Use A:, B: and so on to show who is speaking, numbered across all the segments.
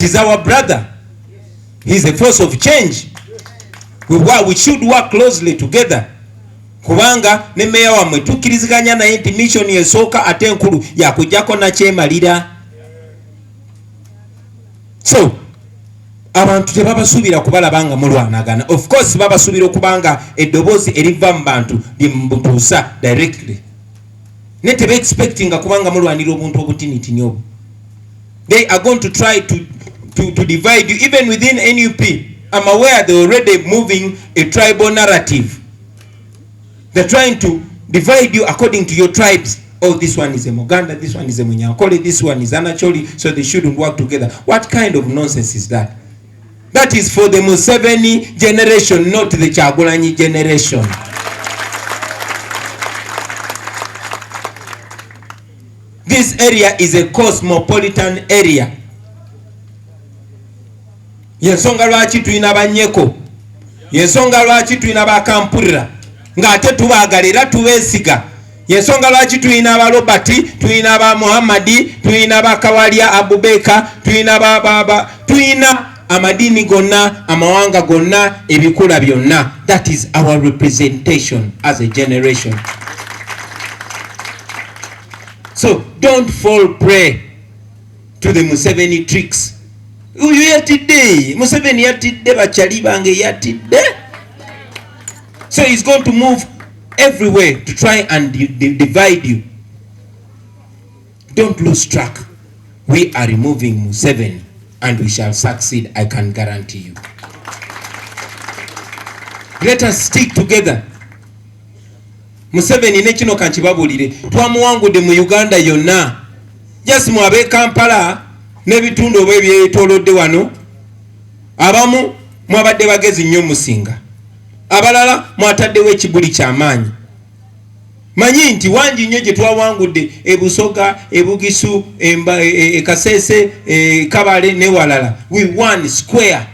A: He's our brother. He's a force of change. We should work closely together. Kubanga ne meya wamwe tukiriziganya na nti mission yesoka ate enkulu yakujjako na kyemalira. So abantu tebabasuubira kubalabanga mulwanagana. Of course babasuubira okubanga eddoboozi eriva mu bantu limutuusa directly. Ne tebe expecting kubanga mulwanira obuntu obutinitini obwo. They are going to try to divide you even within NUP. I'm aware they're already moving a tribal narrative. They're trying to divide you according to your tribes. Oh, this one is a Muganda, this one is a Munyankole, this one is Anacholi, so they shouldn't work together. What kind of nonsense is that? That is for the Museveni generation, not the Kyagulanyi generation. This area is a cosmopolitan area. Yensonga lwaki tulina banyeko, yensonga lwaki tulina bakampulira ng'ate tubagalira tubeesiga, yensonga lwaki tulina ba Robert, tulina ba Muhammadi, tulina ba Kawalya Abubeka, tulina tulina amadini gonna, amawanga gonna, ebikula byonna. That is our representation as a generation. So don't fall prey to the Museveni tricks. Uyu yatidde, Museveni yatidde, bachali bange yatidde. So he's going to move everywhere to try and divide you. Don't lose track. We are removing Museveni and we shall succeed, I can guarantee you. Let us stick together. Museveni ne kino kankibabulire, twamuwangudde mu Uganda yonna. Just mwabe Kampala n'ebitundu obwe byetoolodde wano, abamu mwabadde bagezi nnyo musinga, abalala mwataddewo ekibuli ky'amaanyi. Manyi nti wangi nnyo gye twawangudde e Busoga, e Bugisu, e Kasese, Kabale ne walala. We won square.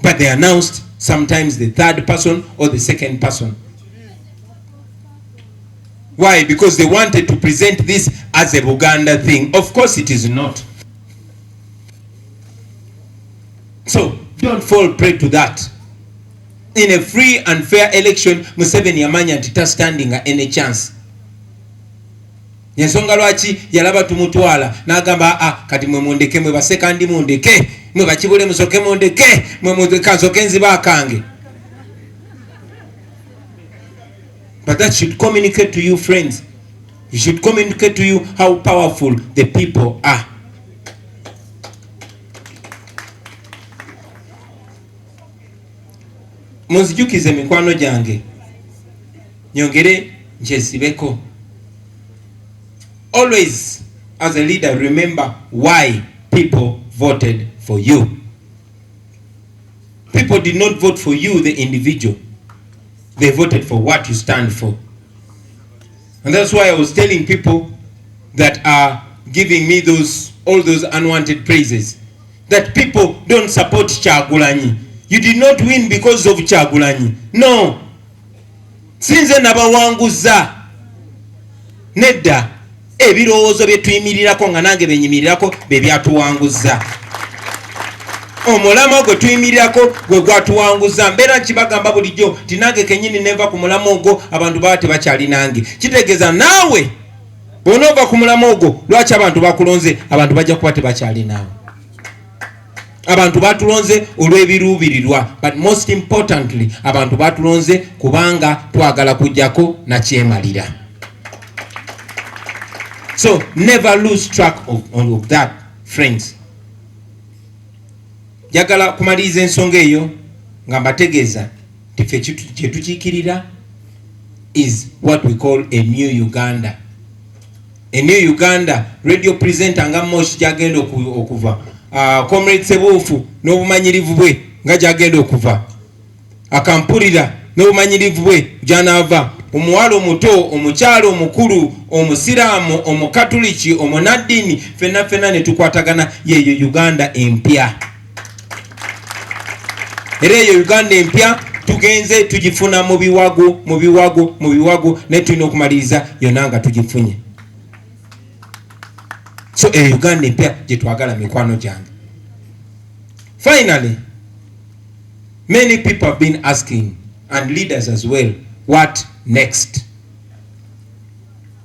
A: But they announced sometimes the third person or the second person. Why? Because they wanted to present this as a Buganda thing. Of course it is not. So don't fall prey to that. In a free and fair election, Museveni yamanya nti ta standing any chance. Yensonga lwaki yalaba tumutwala n'agamba kati mwe mundeke, mwe basekandi mundeke, mwe bakibule musoke mundeke, mwe mukansoke nziba kange. But that should communicate to you, friends. It should communicate to you how powerful the people are. Munzijukize mikwano gyange, nyongere nkyesibeko. Always, as a leader, remember why people voted for you. People did not vote for you, the individual. They voted for what you stand for. And that's why I was telling people that are giving me all those unwanted praises, that people don't support Kyagulanyi. You did not win because of Kyagulanyi. No. Sinze nabawanguza. Nedda. Ebirowoozo bye tuyimirirako nga nange benyimirirako be byatuwanguza. Omulamo gwe tuyimirirako gwe gwatuwanguza. Mbeera nkibagamba bulijjo ti nange kennyini neva ku mulamo ogwo abantu baba tebakyali nange. Kitegeeza naawe bw'onoova ku mulamo ogwo lwaki abantu bakulonze, abantu bajja kuba tebakyali naawe. Abantu batulonze olw'ebiruubirirwa, but most importantly abantu batulonze kubanga twagala kujjako na kyemalira. So never lose track of that, friends. Jagala kumaliriza ensonga eyo nga mbategeeza tife kye tukiikirira is what we call a new Uganda. A new Uganda, radio presenter nga Mosh gyagenda okuva, Comrade Sebuufu n'obumanyirivu bwe nga gyagenda okuva, akampulira n'obumanyirivu bwe gyanaava, omuwala omuto, omukyalo omukulu, omusiraamu, omukatuliki, omunaddini, fenna ne tukwatagana yeeyo Uganda empya. Era eyo Uganda empya tugenze tugifuna mu biwago ne tulina okumaliriza yonna nga tugifunye. So So Uganda empya gye twagala mikwano gyange. Finally, many people have been asking, and leaders as well, what next?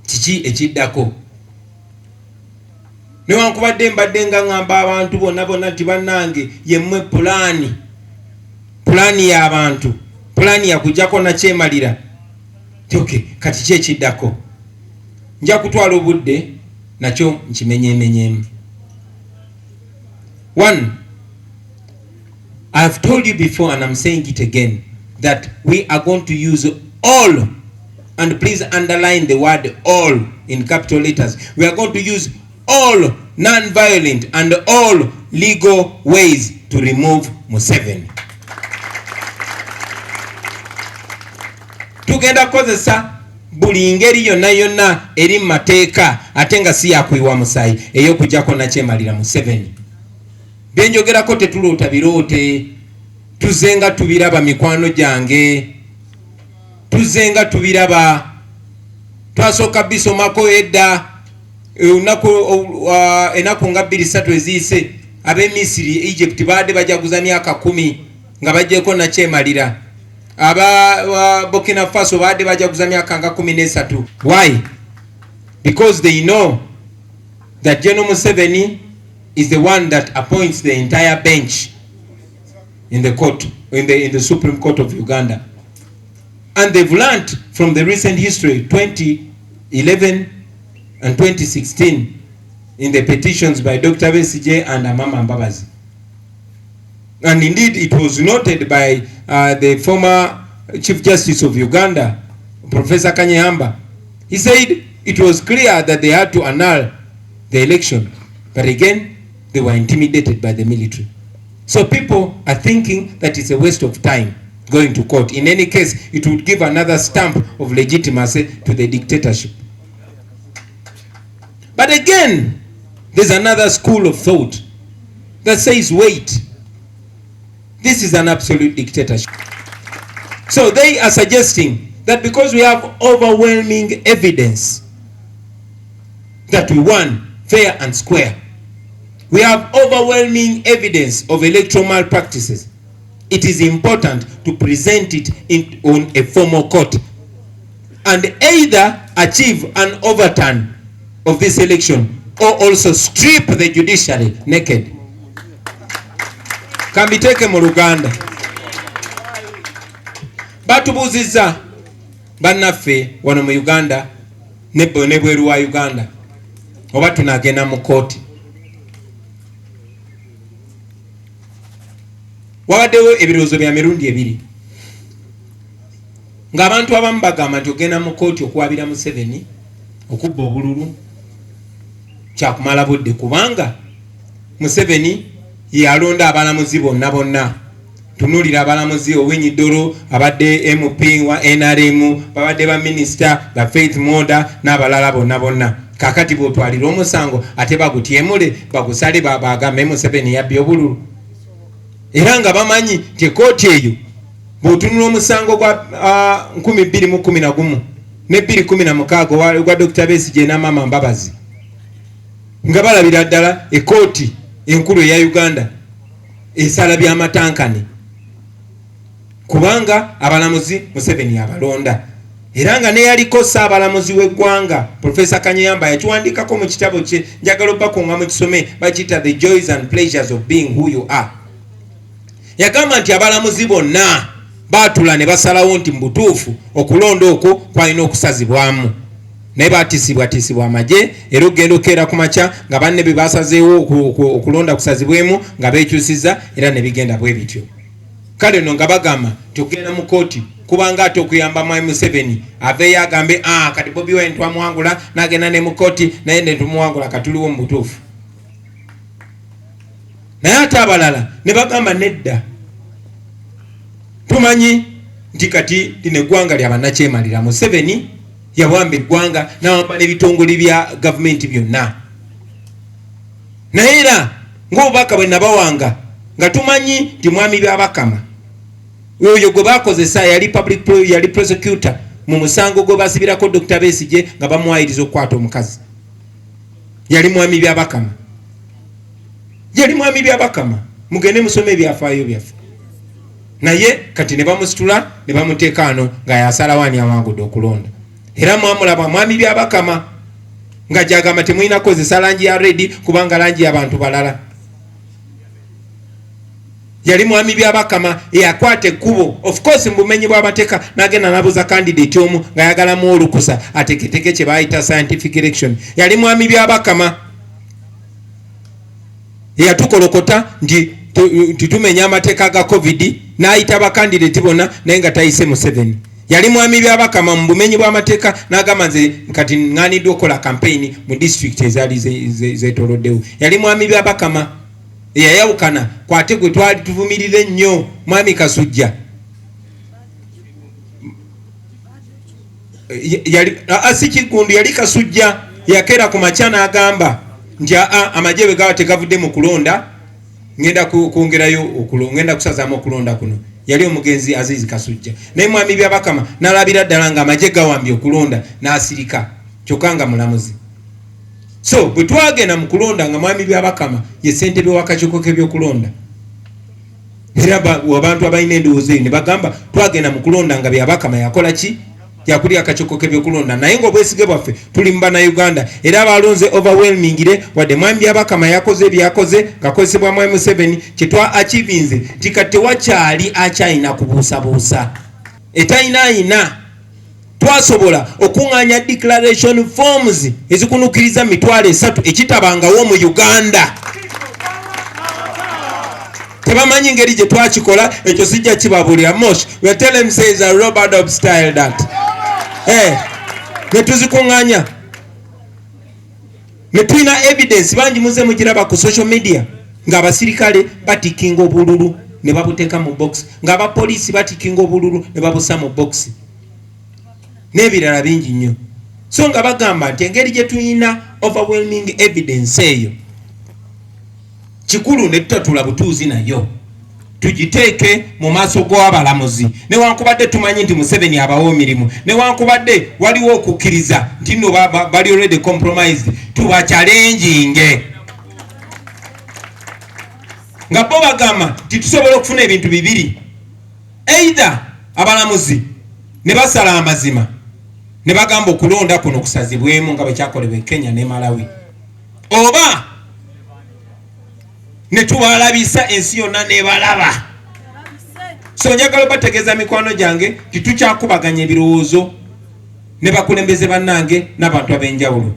A: Kiki ekiddako? Newankubadde mbadde nga ngamba abantu bonna nti bannange yemmwe pulaani y'abantu, pulaani yakujjako nakyemalira. Okay, kati ki ekiddako? Nja kutwala obudde nakyo nkimenyeemenyeemu. One, I have told you before and I'm saying it again, that we are going to use all, and please underline the word all in capital letters. We are going to use all non-violent and all legal ways to remove Museveni. Tugenda kozesa buli ngeri yonna eri mateeka ate nga si yakwiwa musayi ey'okujjako nakyemalira Museveni. Byenjogerako tetuloota biroote, tuzenga tubiraba mikwano gyange, tuzenga tubiraba. Twasooka bisomako edda enaku nga 2-3 eziyise ab'Emisiri Egypt baadde bajaguza myaka 10 nga bajjeko nakyemalira. Aba Burkina Faso baadde bajaguza myaka nga 13. Why? Because they know that General Museveni is the one that appoints the entire bench in the court, in the Supreme Court of Uganda. And they've learned from the recent history, 2011 and 2016, in the petitions by Dr. Besigye and Amama Mbabazi. And indeed, it was noted by the former Chief Justice of Uganda, Professor Kanyehamba. He said it was clear that they had to annul the election, but again, they were intimidated by the military. So people are thinking that it's a waste of time going to court. In any case, it would give another stamp of legitimacy to the dictatorship. But again, there's another school of thought that says, wait, this is an absolute dictatorship. So they are suggesting that because we have overwhelming evidence that we won fair and square, we have overwhelming evidence of electoral malpractices, it is important to present it on a formal court and either achieve an overturn of this election or also strip the judiciary naked. Kambiteke mu Luganda. Batubuziza bannaffe wano mu Uganda ne bweru wa Uganda oba tunagenda mu kooti. Wabaddewo ebirowoozo bya mirundi ebiri ng'abantu abamu bagamba nti ogenda mu kooti okwabira Museveni okubba obululu kyakumala budde kubanga Museveni yalonda abalamuzi bonna. Tunulira abalamuzi Owiny-Dollo abadde MP wa NRM, babadde ba minister ba Faith Moda n'abalala bonna. Kakati bw'otwalira omusango ate bagutyemule bagusale bagambe Museveni yabbye obululu. Era nga bamanyi nti kooti eyo bw'otunula omusango gwa 2011 ne 2016 gwa Dr. Besigye n'Amama Mbabazi nga balabira ddala ekooti enkulu eya Uganda esala by'amatankane kubanga abalamuzi Museveni abalonda. Era nga ne yaliko Ssaabalamuzi w'eggwanga Professor Kanyeyamba yakiwandiikako mu kitabo kye, njagala obakonga mu kisome, bakiyita The Joys and Pleasures of Being Who You Are. Yagamba nti abalamuzi bonna baatula ne basalawo nti mu butuufu okulonda okwo kwalina okusazibwamu. Naye baatisibwa amagye era okugenda okukeera ku makya nga banne be basazeewo okulonda kusazibwemu nga beekyusiza era ne bigenda bwe bityo. Kale nno nga bagamba tugenda mu kooti kubanga ate okuyamba Mwami Museveni aveeyo agambe kati Bobi Wine twamuwangula n'agenda ne mu kooti naye ne tumuwangula katuliwo mu butuufu. Naye ate abalala ne bagamba nedda, tumanyi nti kati lino eggwanga lya bannakyemalira. Museveni yawamba eggwanga n'awamba n'ebitongole bya gavumenti byonna. Naye era ng'obubaka bwe nabawanga nga tumanyi nti mwami byabakama oyo gwe bakozesa yali prosecutor mu musango gwe basibirako Dr. Besigye nga bamuwayiriza okukwata omukazi. yali mwami byabakama, yali mwami byabakama. Mugende musome byafaayo byaffe. Naye kati ne bamusitula ne bamuteeka ano nga yasalawaani awangudde okulonda. Era mwamulaba mwami byabakama nga gyagamba temulina kozesa langi ya redi kubanga langi y'abantu balala. Yali mwami byabakama eyakwata ekkubo. Of course mbumenyi bw'abateeka n'agenda nabuza candidate omu nga yagalamu olukusa ateketeke kye bayita scientific election. Yali mwami byabakama eyatukolokota nti tumenya amateeka ga covid n'ayita abakandidate bonna naye nga tayise Museveni. Yali mwami byabakama mu bumenyi bw'amateeka n'agamba nze kati ŋŋaaniddwa okukola campaign mu district ezaali zeetooloddewo. Yali mwami byabakama eyayawukana kwate gwe twali tuvumirira ennyo mwami Kasujja. Si Kigundu, yali Kasujja yakeera ku makya n'agamba nti amagye bwe gawa tegavudde mu kulonda ngenda kwongerayo ngenda kusazaamu okulonda kuno. Yali omugenzi Azizi Kasujja. Naye mwami byabakama n'alabira ddala nga amagye gawambye okulonda n'asirika kyokka nga mulamuzi. So bwe twagenda mu kulonda nga mwami byabakama ye ssentebe w'akakiiko k'ebyokulonda. Era abantu abalina endowooza ne bagamba twagenda mu kulonda nga byabakama yakola ki? Yakuli akakiiko k'ebyokulonda. Naye ng'obwesige bwaffe tuli mu Bannayuganda era abalonze overwhelmingire wadde mwami byabakama yakoze ebyakoze ngakozesebwa mwami Museveni kye twa achievinze tikati tewakyali akyalina kubuusabuusa. Etayinaayina twasobola okuŋŋaanya declaration forms ezikunukiriza 3,000 ekitabangawo mu Uganda. Tebamanyi ngeri gye twakikola ekyo sijja kibabulira. Mosh we tell him says a Robert Dobb style that ne tuzikuŋŋaanya ne tulina evidence bangi muze mugiraba ku social media ng'abasirikale batikinga obululu ne babuteeka mu box, ng'abapoliisi batikinga obululu ne babusa mu box n'ebirala bingi nnyo. So nga bagamba nti engeri gye tulina overwhelming evidence eyo kikulu ne tutatula butuuzi nayo tugiteeke mu maaso g'abalamuzi. Newankubadde tumanyi nti Museveni abawo emirimu, newankubadde waliwo okukkiriza nti nno bali already compromised, tuba challenginge nga bo bagamba nti tusobola okufuna ebintu bibiri: either abalamuzi ne basala amazima ne bagamba okulonda kuno kusazibwemu nga bwe kyakolebwa e Kenya ne Malawi, oba ne tubalabisa ensi yonna nebalaba. So njagala bategeeza mikwano gyange titukyakubaganya ebirowoozo ne bakulembeze bannange n'abantu ab'enjawulo.